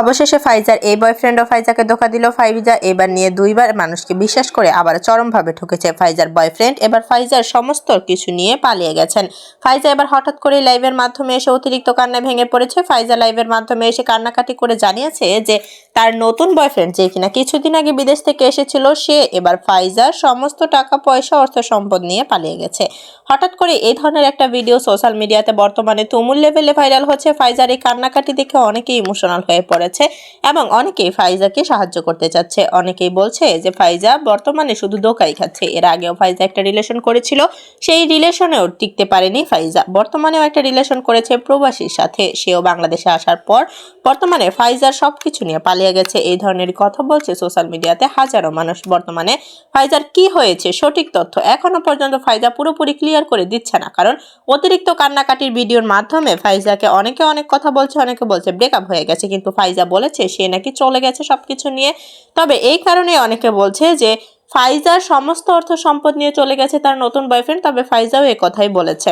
অবশেষে ফাইজার এই বয়ফ্রেন্ডও ফাইজাকে ধোঁকা দিল। ফাইজা এবার নিয়ে দুইবার মানুষকে বিশ্বাস করে আবার চরমভাবে ঠকেছে ফাইজার বয়ফ্রেন্ড। এবার ফাইজার সমস্ত কিছু নিয়ে পালিয়ে গেছেন। ফাইজা এবার হঠাৎ করে লাইভের মাধ্যমে এসে অতিরিক্ত কান্নায় ভেঙে পড়েছে। ফাইজা লাইভের মাধ্যমে এসে কান্নাকাটি করে জানিয়েছে যে তার নতুন বয়ফ্রেন্ড, যে কিনা কিছুদিন আগে বিদেশ থেকে এসেছিল, সে এবার ফাইজার সমস্ত টাকা পয়সা অর্থ সম্পদ নিয়ে পালিয়ে গেছে। হঠাৎ করে এই ধরনের একটা ভিডিও সোশ্যাল মিডিয়াতে বর্তমানে তুমুল লেভেলে ভাইরাল হচ্ছে। ফাইজার এই কান্নাকাটি দেখে অনেকেই ইমোশনাল হয়ে পড়েছে এবং অনেকেই ফাইজাকে সাহায্য করতে চাচ্ছে। অনেকেই বলছে যে ফাইজা বর্তমানে শুধু ধোঁকাই খাচ্ছে। এর আগেও ফাইজা একটা রিলেশন করেছিল, সেই রিলেশনেও টিকতে পারেনি ফাইজা। বর্তমানেও একটা রিলেশন করেছে প্রবাসীর সাথে, সেও বাংলাদেশে আসার পর বর্তমানে ফাইজার সবকিছু নিয়ে পালিয়ে গেছে। এই ধরনের কথা বলছে সোশ্যাল মিডিয়াতে হাজারো মানুষ। বর্তমানে ফাইজার কি হয়েছে সঠিক তথ্য এখনো পর্যন্ত ফাইজা পুরোপুরি ক্লিয়ার করে দিচ্ছে না, কারণ অতিরিক্ত কান্নাকাটির ভিডিওর মাধ্যমে ফাইজাকে অনেকে অনেক কথা বলছে। অনেকে বলছে ব্রেকআপ হয়ে গেছে, কিন্তু ফাইজা বলেছে সে নাকি চলে গেছে সবকিছু নিয়ে। তবে এই কারণে অনেকে বলছে যে ফাইজার সমস্ত অর্থ সম্পদ নিয়ে চলে গেছে তার নতুন বয়ফ্রেন্ড। তবে ফাইজাও এই কথাই বলেছে।